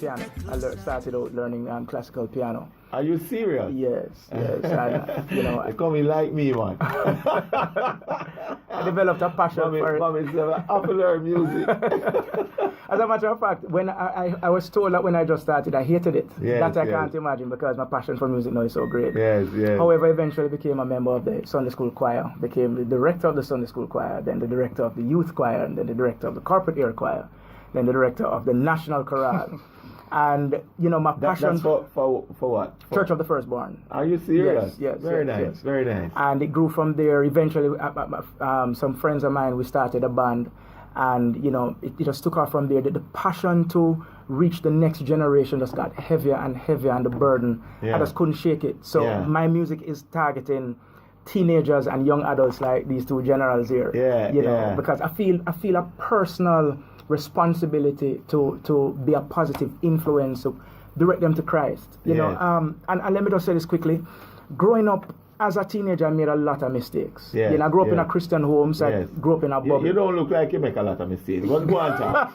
piano. I started out learning classical piano. Are you serious? Yes. And, They coming like me, man. I developed a passion for it. Mommy said, I have to learn music. As a matter of fact, when I was told that when I just started, I hated it. Yes, I can't imagine because my passion for music now is so great. Yes. However, eventually became a member of the Sunday school choir, became the director of the Sunday school choir, then the director of the youth choir, and then the director of the corporate air choir, then the director of the national chorale. And my passion that's for what? Church of the Firstborn. Are you serious? Yes. Very nice. Very nice. And it grew from there. Eventually, some friends of mine, we started a band, and it just took off from there. The passion to reach the next generation just got heavier and heavier, and the burden, I just couldn't shake it. So my music is targeting teenagers and young adults like these two generals here. Because I feel a personal responsibility to be a positive influence, to direct them to Christ. And let me just say this quickly. Growing up as a teenager, I made a lot of mistakes. I grew up in a Christian home, so I grew up in a bubble. You don't look like you make a lot of mistakes. Go on, talk.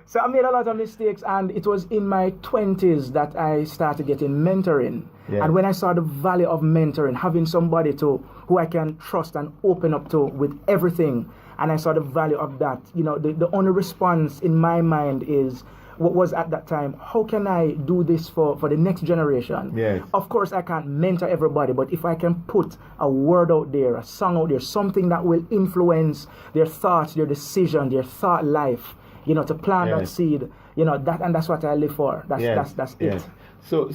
So I made a lot of mistakes, and it was in my 20s that I started getting mentoring. And when I saw the value of mentoring, having somebody who I can trust and open up to with everything, and I saw the value of that, the only response in my mind is, what was at that time, how can I do this for the next generation? Of course, I can't mentor everybody, but if I can put a word out there, a song out there, something that will influence their thoughts, their decision, their thought life, to plant that seed, that's what I live for. That's it. So,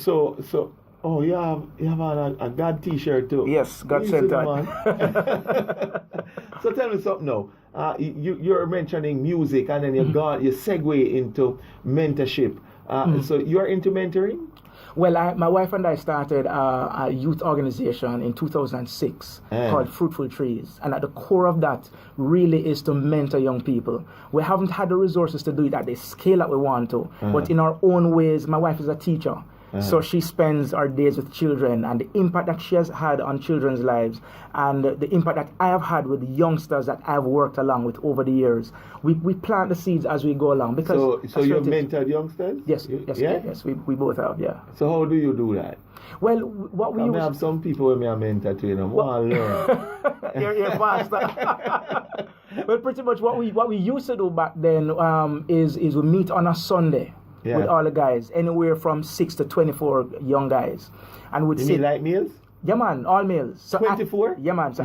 oh, you have a God T-shirt too. Yes, God centered. So tell me something now. You're mentioning music, and then you segue into mentorship. So you're into mentoring? Well, my wife and I started a youth organization in 2006 called Fruitful Trees. And at the core of that really is to mentor young people. We haven't had the resources to do it at the scale that we want to. But in our own ways, my wife is a teacher. So she spends our days with children, and the impact that she has had on children's lives, and the impact that I have had with the youngsters that I've worked along with over the years. We plant the seeds as we go along. Because so you've mentored youngsters? Yes, we both have, yeah. So how do you do that? Well, what we have some people who may mentor to want to learn. You're fast. Well, pretty much what we used to do back then is we meet on a Sunday. With all the guys, anywhere from 6 to 24 young guys, and would mean like males? Yeah, man, all males. So 24? Yeah, man. So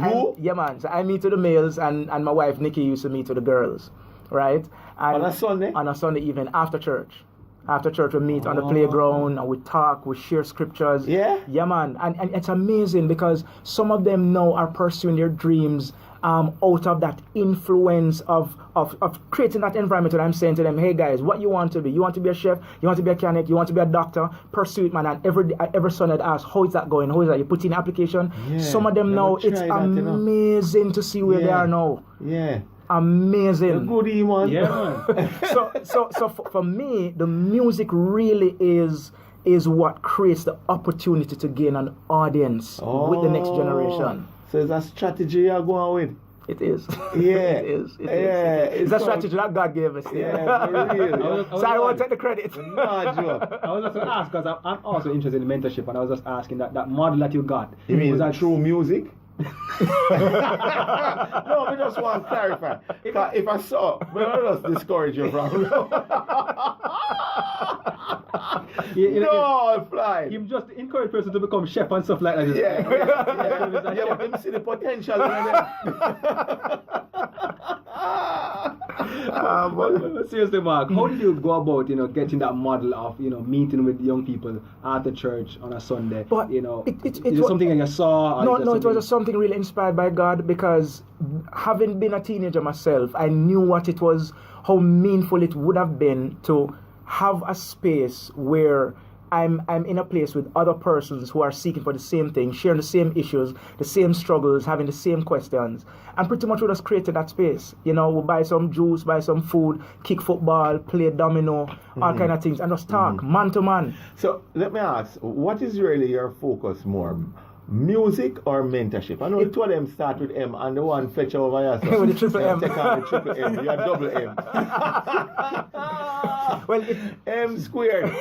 I meet with the males, and my wife Nikki used to meet with the girls, right? And on a Sunday? On a Sunday evening after church. After church, we meet on the playground, and we talk, we share scriptures. Yeah, man. And it's amazing because some of them now are pursuing their dreams out of that influence of creating that environment. And I'm saying to them, hey guys, what you want to be? You want to be a chef? You want to be a mechanic? You want to be a doctor? Pursue it, man. And every son I'd ask, how is that going? How is that? You put in an application? Yeah, some of them now, it's amazing to see where they are now. Yeah. Amazing. Goodie, man. Yeah, man. so for me, the music really is what creates the opportunity to gain an audience with the next generation. So it's a strategy you're going with? It is. Yeah. It is. It's a strategy that God gave us. Yeah, for real. So I won't take the credit. No, I was just going to ask, because I'm also interested in mentorship, and I was just asking that model that you got. You mean that through music? No, we just want to clarify. If I saw, but just discourage you from. No, fly. You just encourage person to become chef and stuff like that. Yeah, but let me see the potential in there. Seriously, Mark, how did you go about, getting that model of, meeting with young people at the church on a Sunday? But is it something that you saw? No, it was just something really inspired by God, because having been a teenager myself, I knew what it was, how meaningful it would have been to have a space where I'm in a place with other persons who are seeking for the same thing, sharing the same issues, the same struggles, having the same questions. And pretty much we just created that space. We'll buy some juice, buy some food, kick football, play domino, all kind of things, and just talk, man to man. So let me ask, what is really your focus more? Music or mentorship? I know the two of them start with M, and the one fetch over here. With the triple M. Take on the triple M, you are double M. Well, M squared.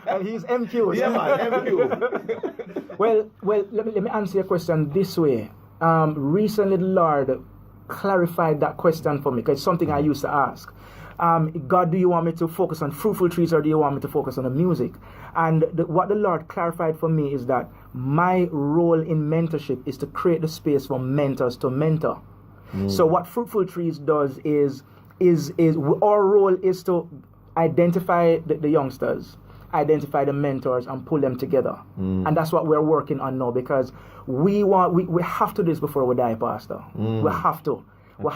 And he's MQ. Yeah, man, MQ. well, let me answer your question this way. Recently, the Lord clarified that question for me, because it's something I used to ask. God, do you want me to focus on fruitful trees, or do you want me to focus on the music? And what the Lord clarified for me is that my role in mentorship is to create the space for mentors to mentor. So what Fruitful Trees does is our role is to identify the youngsters, identify the mentors, and pull them together. And that's what we're working on now, because we have to do this before we die, Pastor. We have to. We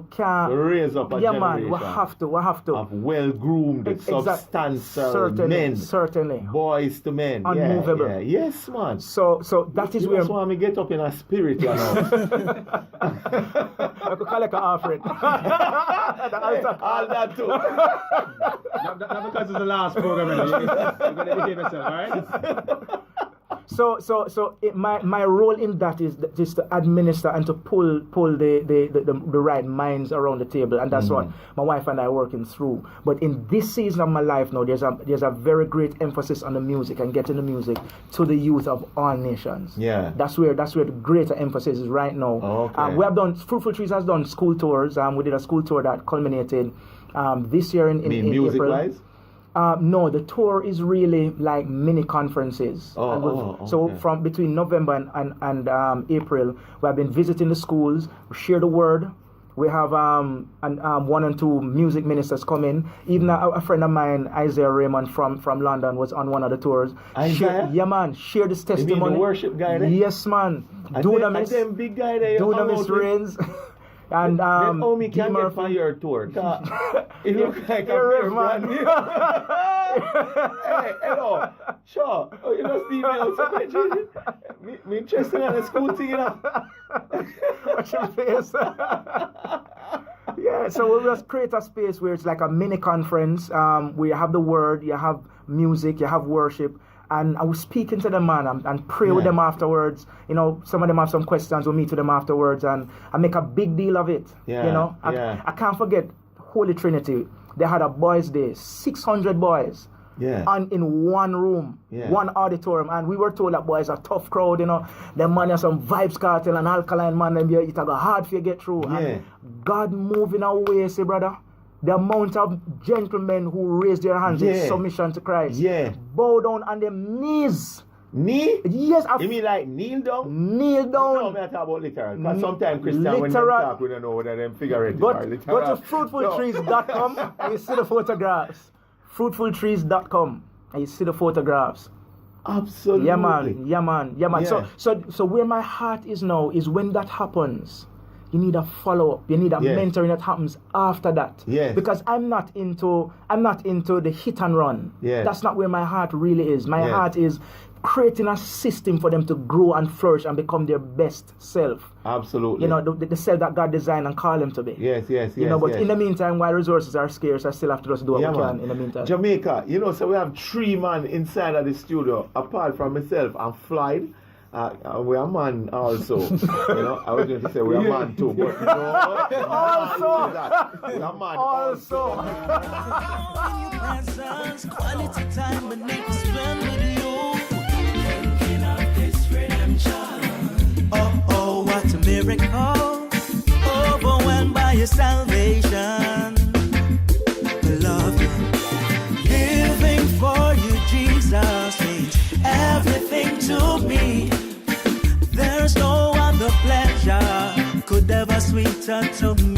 can't raise up a generation. We have to. Of well-groomed, substantial men. Certainly. Boys to men. Unmovable. Yeah. Yes, man. So that is where... That's why I get up in a spirit, you know. I could call it an offering. All that too. Not because it's the last program, you're going to behave yourself, right? So my role in that is to administer and to pull the right minds around the table, and that's what my wife and I are working through. But in this season of my life now, there's a very great emphasis on the music and getting the music to the youth of all nations. Yeah, that's where the greater emphasis is right now. Okay. We have done Fruitful Trees has done school tours. We did a school tour that culminated this year in music April. Wise? No, the tour is really like mini conferences. So from between November and April, we have been visiting the schools, we share the word. We have one and two music ministers come in. Even a friend of mine, Isaiah Raymond from London, was on one of the tours. Isaiah? Share this testimony. You mean the worship guy there? Yes, man. Dunamis. Big guy there. Dunamis Reigns. And me can get on your tour. It looks like a brand new. Hey, hello. Sure. Oh, you know Steve also. Me interested in the school thing, you know. Watch your face. Yeah, so we'll just create a space where it's like a mini conference. Where you have the word, you have music, you have worship. And I was speaking to them, man, and pray with them afterwards. You know, some of them have some questions. We'll meet with them afterwards, and I make a big deal of it. Yeah, you know, I can't forget Holy Trinity. They had a boys' day, 600 boys. Yeah. And in one room, one auditorium, and we were told that boys are a tough crowd, you know. Them man are some vibes cartel and alkaline man, and it's hard for you to get through. Yeah. And God moving away, say, brother. The amount of gentlemen who raise their hands in submission to Christ. Yeah. Bow down on their knees. Knee? Yes. You mean like kneel down? Kneel down. No, I talk about literal. Because sometimes Christian, when they talk, we don't know whether them figurative or literal. Go to fruitfultrees.com and you see the photographs. Fruitfultrees.com and you see the photographs. Absolutely. Yeah, man. Yeah. So where my heart is now is when that happens, you need a follow-up. You need a mentoring that happens after that. Yes. Because I'm not into the hit and run. Yes. That's not where my heart really is. My heart is creating a system for them to grow and flourish and become their best self. Absolutely. You know, the self that God designed and called them to be. Yes. You know, but in the meantime, while resources are scarce, I still have to just do what we can in the meantime. Jamaica, you know, so we have 3 men inside of the studio, apart from myself and Floyd. We are man also. You know, I was going to say we are man too, but no. Also. We are man also. In your presence, quality time we need to spend with you. Thinking of this redemption. Oh, what a miracle. Overwhelmed by your salvation. Love you. Living for you, Jesus, means everything to me. There's no other pleasure could ever sweeter to me.